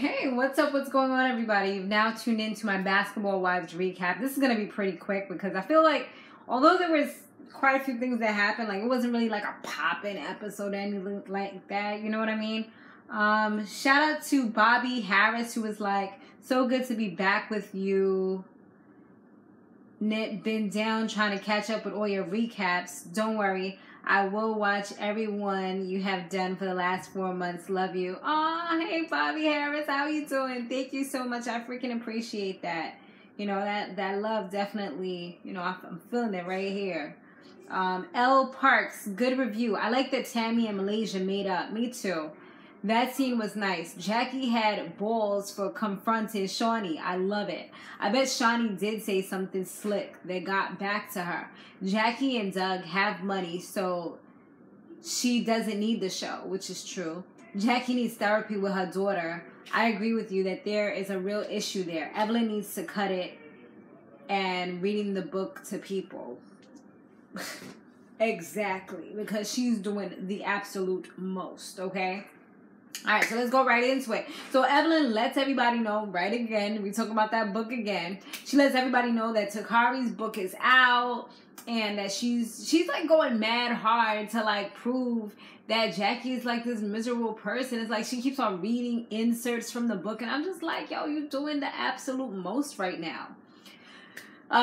Okay, what's up? What's going on, everybody? You've now tuned into my Basketball Wives recap. This is going to be pretty quick because I feel like, although there was quite a few things that happened, like it wasn't really like a pop-in episode or anything like that, you know what I mean? Shout out to Bobby Harris, who was like, so good to be back with you. Been down trying to catch up with all your recaps. Don't worry, I will watch everyone you have done for the last 4 months. Love you. Aw, hey Bobby Harris, how you doing? Thank you so much. I freaking appreciate that. You know, that love definitely, you know, I'm feeling it right here. L Parks, good review. I like that Tammy and Malaysia made up. Me too. That scene was nice. Jackie had balls for confronting Shaunie. I love it. I bet Shaunie did say something slick that got back to her. Jackie and Doug have money, so she doesn't need the show, which is true. Jackie needs therapy with her daughter. I agree with you that there is a real issue there. Evelyn needs to cut it and reading the book to people. Exactly, because she's doing the absolute most, okay? Alright, so let's go right into it. So Evelyn lets everybody know, right again, we talk about that book again. She lets everybody know that Takari's book is out and that she's like going mad hard to like prove that Jackie is like this miserable person. It's like she keeps on reading inserts from the book and I'm just like, yo, you're doing the absolute most right now.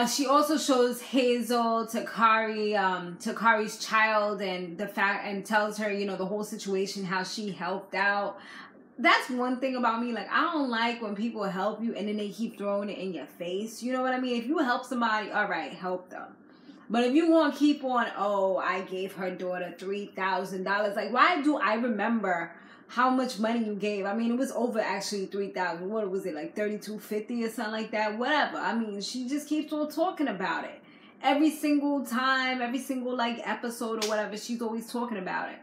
She also shows Hazel Takari, Takari's child, and the fact, and tells her, you know, the whole situation, how she helped out. That's one thing about me. Like, I don't like when people help you and then they keep throwing it in your face. You know what I mean? If you help somebody, all right, help them. But if you want to keep on, oh, I gave her daughter $3,000. Like, why do I remember how much money you gave? I mean, it was over actually $3,000. What was it, like $3,250 or something like that? Whatever. I mean, she just keeps on talking about it. Every single time, every single like episode or whatever, she's always talking about it.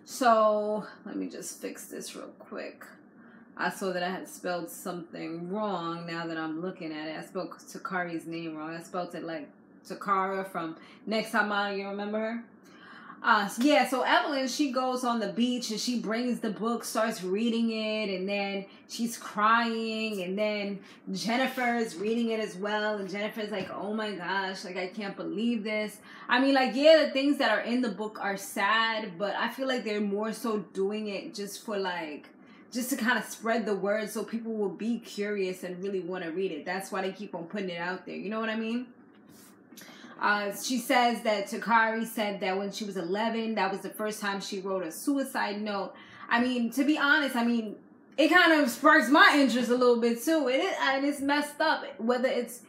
So, let me just fix this real quick. I saw that I had spelled something wrong now that I'm looking at it. I spelled Takari's name wrong. I spelled it like Takara from Next Time Out. You remember her? Yeah, so Evelyn, she goes on the beach and she brings the book, starts reading it, and then she's crying, and then Jennifer is reading it as well, and Jennifer's like, oh my gosh, like, I can't believe this. I mean, like, yeah, the things that are in the book are sad, but I feel like they're more so doing it just for, like, just to kind of spread the word so people will be curious and really want to read it. That's why they keep on putting it out there. You know what I mean? She says that Takari said that when she was 11, that was the first time she wrote a suicide note. I mean, to be honest, I mean, it kind of sparks my interest a little bit too. And it's messed up. Whether it's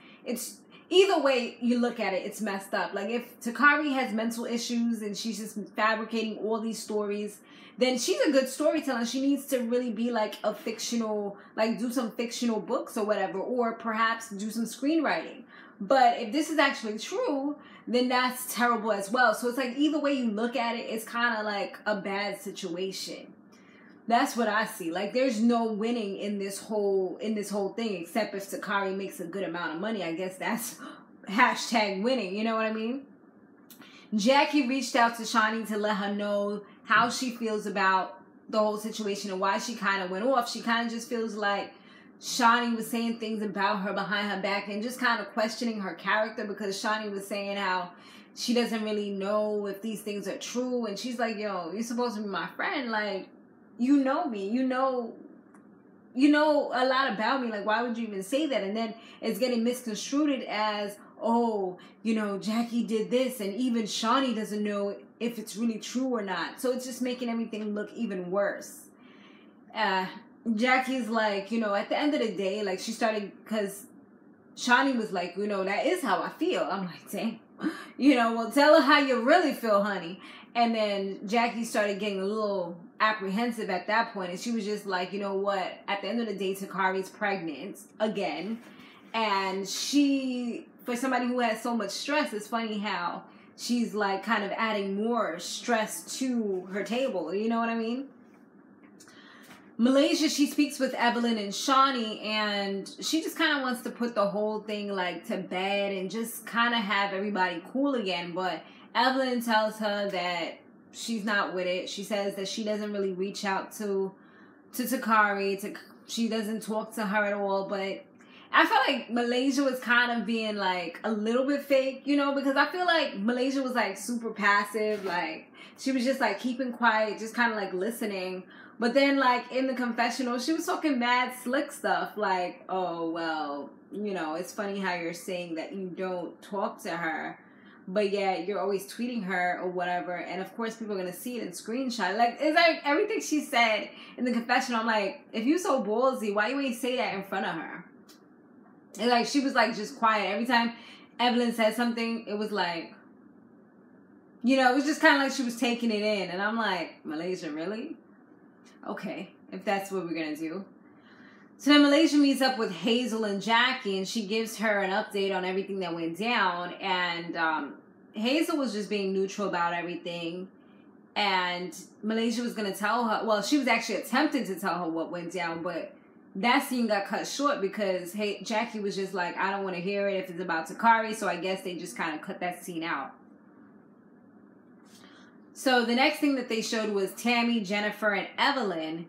either way you look at it, it's messed up. Like, if Takari has mental issues and she's just fabricating all these stories, then she's a good storyteller. She needs to really be like a fictional, like do some fictional books or whatever, or perhaps do some screenwriting. But if this is actually true, then that's terrible as well. So it's like either way you look at it, it's kind of like a bad situation. That's what I see. Like, there's no winning in this whole thing, except if Takari makes a good amount of money. I guess that's hashtag winning. You know what I mean? Jackie reached out to Shaunie to let her know how she feels about the whole situation and why she kind of went off. She kind of just feels like Shaunie was saying things about her behind her back and just kind of questioning her character, because Shaunie was saying how she doesn't really know if these things are true. And she's like, yo, you're supposed to be my friend. Like, you know me. You know a lot about me. Like, why would you even say that? And then it's getting misconstrued as, oh, you know, Jackie did this, and even Shaunie doesn't know if it's really true or not. So it's just making everything look even worse. Jackie's like, you know, at the end of the day, like, she started, because Shaunie was like, you know, that is how I feel. I'm like, dang. You know, well, tell her how you really feel, honey. And then Jackie started getting a little apprehensive at that point, and she was just like, you know what? At the end of the day, Takari's pregnant again. And she, for somebody who has so much stress, it's funny how she's like kind of adding more stress to her table. You know what I mean? Malaysia, she speaks with Evelyn and Shaunie, and she just kind of wants to put the whole thing like to bed and just kind of have everybody cool again. But Evelyn tells her that she's not with it. She says that she doesn't really reach out to to Takari. She doesn't talk to her at all, but I feel like Malaysia was kind of being like a little bit fake, you know, because I feel like Malaysia was like super passive, like she was just like keeping quiet, just kind of like listening. But then like in the confessional, she was talking mad slick stuff like, oh, well, you know, it's funny how you're saying that you don't talk to her, but yet you're always tweeting her or whatever. And of course people are going to see it and screenshot. Like, it's like everything she said in the confessional. I'm like, if you so ballsy, why you ain't say that in front of her? And like, she was like just quiet. Every time Evelyn said something, it was like, you know, it was just kind of like she was taking it in. And I'm like, Malaysia, really? Okay, if that's what we're going to do. So then Malaysia meets up with Hazel and Jackie, and she gives her an update on everything that went down. And Hazel was just being neutral about everything. And Malaysia was going to tell her, well, she was actually attempting to tell her what went down, but that scene got cut short because Jackie was just like, I don't want to hear it if it's about Takari. So I guess they just kind of cut that scene out. So the next thing that they showed was Tammy, Jennifer, and Evelyn.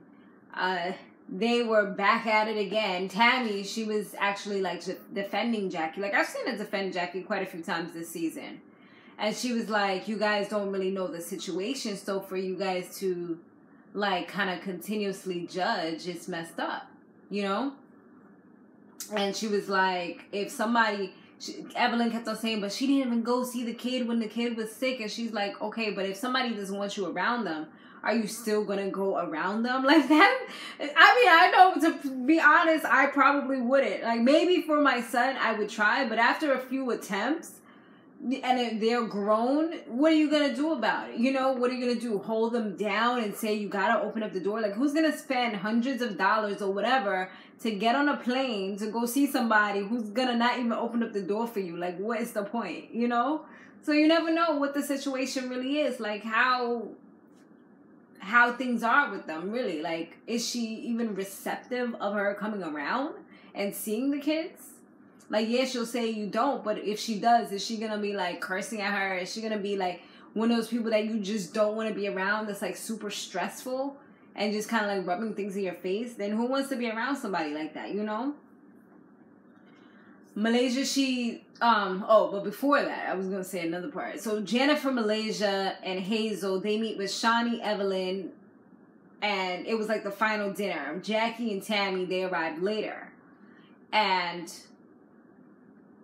They were back at it again. Tammy, she was actually like defending Jackie. Like, I've seen her defend Jackie quite a few times this season. And she was like, you guys don't really know the situation. So for you guys to like kind of continuously judge, it's messed up, you know? And she was like, if somebody... Evelyn kept on saying, but she didn't even go see the kid when the kid was sick. And she's like, okay, but if somebody doesn't want you around them, are you still going to go around them like that? I mean, I know, to be honest, I probably wouldn't. Like, maybe for my son, I would try. But after a few attempts, and if they're grown, what are you going to do about it? You know, what are you going to do? Hold them down and say, you got to open up the door? Like, who's going to spend hundreds of dollars or whatever to get on a plane to go see somebody who's going to not even open up the door for you? Like, what is the point? You know? So you never know what the situation really is. Like, how things are with them, really. Like, is she even receptive of her coming around and seeing the kids? Like, yeah, she'll say you don't, but if she does, is she going to be, like, cursing at her? Is she going to be, like, one of those people that you just don't want to be around that's, like, super stressful and just kind of, like, rubbing things in your face? Then who wants to be around somebody like that, you know? Malaysia, she... but before that, I was going to say another part. So, Jennifer, Malaysia, and Hazel, they meet with Shaunie, Evelyn, and it was, like, the final dinner. Jackie and Tammy, they arrived later. And...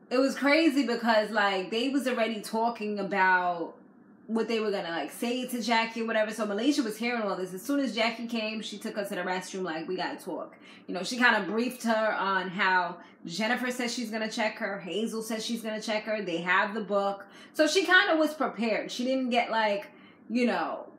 it was crazy because, like, they was already talking about what they were going to, like, say to Jackie or whatever. So Malaysia was hearing all this. As soon as Jackie came, she took us to the restroom, like, we got to talk. You know, she kind of briefed her on how Jennifer says she's going to check her. Hazel says she's going to check her. They have the book. So she kind of was prepared. She didn't get, like, you know,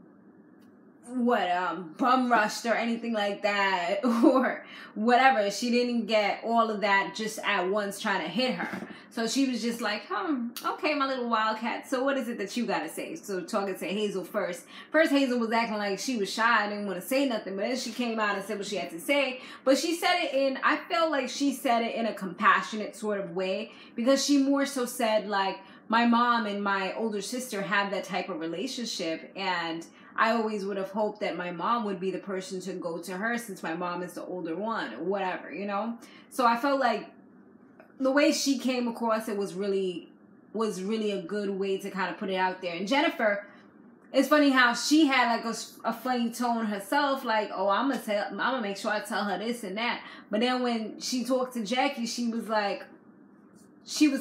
bum rushed or anything like that or whatever. She didn't get all of that just at once trying to hit her. So she was just like, okay, my little wildcat. So what is it that you got to say? So talking to Hazel first. First, Hazel was acting like she was shy. I didn't want to say nothing. But then she came out and said what she had to say. But she said it I felt like she said it in a compassionate sort of way. Because she more so said, like, my mom and my older sister have that type of relationship. And I always would have hoped that my mom would be the person to go to her since my mom is the older one or whatever, you know? So I felt like the way she came across it was really a good way to kind of put it out there. And Jennifer, it's funny how she had like a funny tone herself, like, oh, I'm gonna make sure I tell her this and that. But then when she talked to Jackie, she was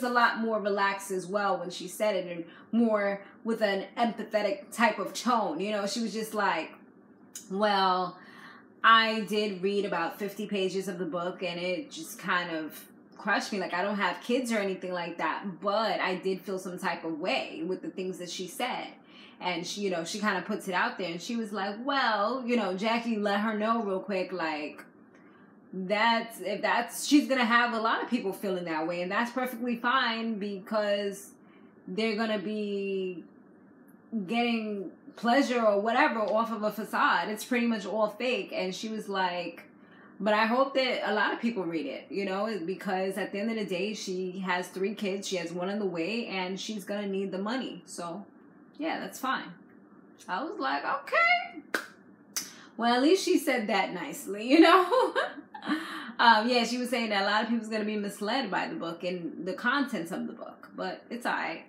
a lot more relaxed as well when she said it, and more with an empathetic type of tone. You know, she was just like, well, I did read about 50 pages of the book and it just kind of crushed me. Like, I don't have kids or anything like that, but I did feel some type of way with the things that she said. And she, you know, she kind of puts it out there and she was like, well, you know, Jackie let her know real quick, like, she's gonna have a lot of people feeling that way, and that's perfectly fine because they're gonna be getting pleasure or whatever off of a facade. It's pretty much all fake. And she was like, but I hope that a lot of people read it, you know, because at the end of the day, she has 3 kids, she has 1 on the way, and she's gonna need the money. So yeah, that's fine. I was like, okay. Well, at least she said that nicely, you know? Yeah, she was saying that a lot of people's going to be misled by the book and the contents of the book. But it's all right.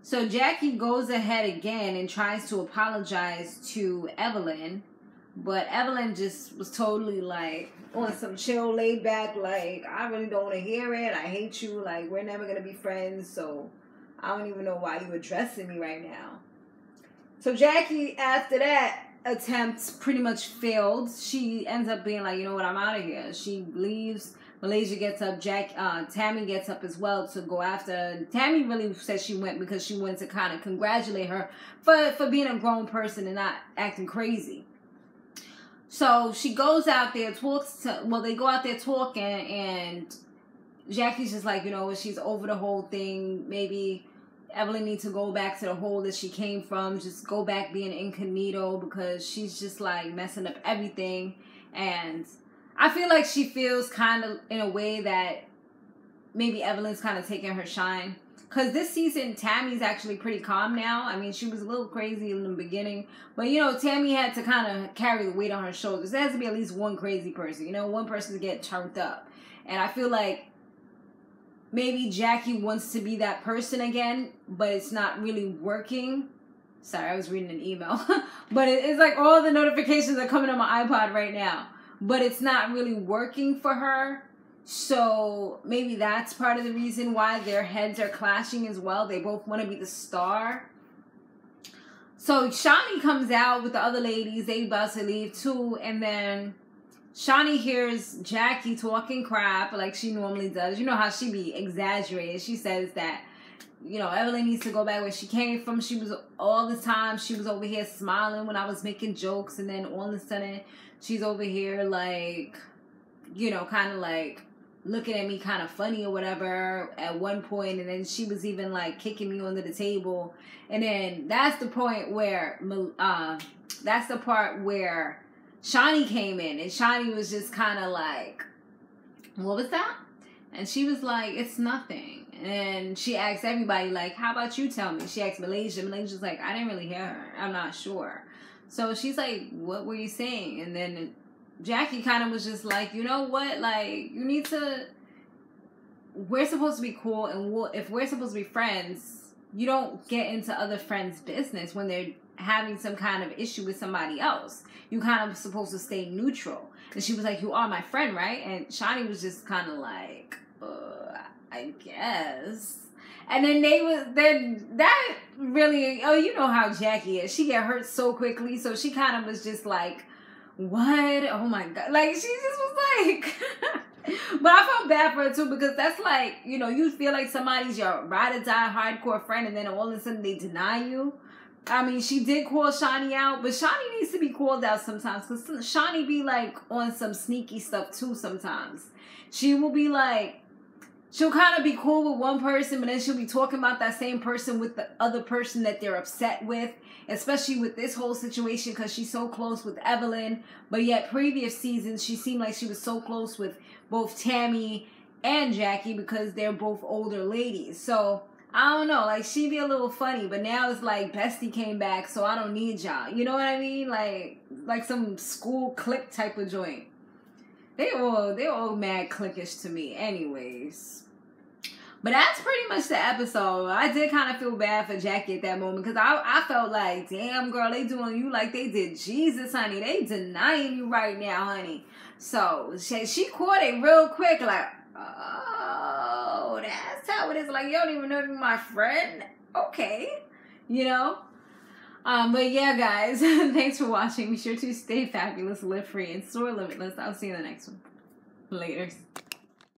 So Jackie goes ahead again and tries to apologize to Evelyn. But Evelyn just was totally like on some chill, laid back, like, I really don't want to hear it. I hate you. Like, we're never going to be friends. So I don't even know why you're addressing me right now. So Jackie, after that attempt, pretty much failed. She ends up being like, you know what, I'm out of here. She leaves. Malaysia gets up. Tammy gets up as well to go after. Tammy really said she went because she wanted to kind of congratulate her for being a grown person and not acting crazy. So she goes out there, they go out there talking, and Jackie's just like, you know, she's over the whole thing. Maybe Evelyn needs to go back to the hole that she came from. Just go back being incognito because she's just like messing up everything. And I feel like she feels kind of in a way that maybe Evelyn's kind of taking her shine. Because this season, Tammy's actually pretty calm now. I mean, she was a little crazy in the beginning. But, you know, Tammy had to kind of carry the weight on her shoulders. There has to be at least one crazy person. You know, one person to get turned up. And I feel like maybe Jackie wants to be that person again, but it's not really working. Sorry, I was reading an email. But it's like all the notifications are coming on my iPod right now. But it's not really working for her. So maybe that's part of the reason why their heads are clashing as well. They both want to be the star. So Shaunie comes out with the other ladies. They about to leave too. And then Shaunie hears Jackie talking crap like she normally does. You know how she be exaggerated. She says that, you know, Evelyn needs to go back where she came from. She was all the time. She was over here smiling when I was making jokes. And then all of a sudden she's over here like, you know, kind of like looking at me kind of funny or whatever at one point, and then she was even like kicking me under the table. And then that's the point where that's the part where Shaunie came in, and Shaunie was just kind of like, what was that? And she was like, it's nothing. And she asked everybody like, how about you tell me? She asked Malaysia. Malaysia's like, I didn't really hear her, I'm not sure. So she's like, what were you saying? And then Jackie kind of was just like, you know what? Like, you need to... We're supposed to be cool, and if we're supposed to be friends, you don't get into other friends' business when they're having some kind of issue with somebody else. You kind of supposed to stay neutral. And she was like, you are my friend, right? And Shaunie was just kind of like, I guess. And then that really, oh, you know how Jackie is. She get hurt so quickly, so she kind of was just like, what? Oh my God. Like, she just was like... But I felt bad for her too, because that's like, you know, you feel like somebody's your ride or die hardcore friend, and then all of a sudden they deny you. I mean, she did call Shaunie out, but Shaunie needs to be called out sometimes, because Shaunie be like on some sneaky stuff too sometimes. She will be like, she'll kind of be cool with one person, but then she'll be talking about that same person with the other person that they're upset with, especially with this whole situation, because she's so close with Evelyn. But yet previous seasons, she seemed like she was so close with both Tammy and Jackie, because they're both older ladies. So I don't know, like, she'd be a little funny, but now it's like Bestie came back, so I don't need y'all. You know what I mean? Like some school clique type of joint. They're all mad cliquish to me anyways. But that's pretty much the episode. I did kind of feel bad for Jackie at that moment, because I felt like, damn, girl, they doing you like they did Jesus, honey. They denying you right now, honey. So she caught it real quick, like, oh, that's how it is. Like, you don't even know if you're my friend. Okay. You know? But yeah, guys, thanks for watching. Be sure to stay fabulous, live free, and soar limitless. I'll see you in the next one. Later.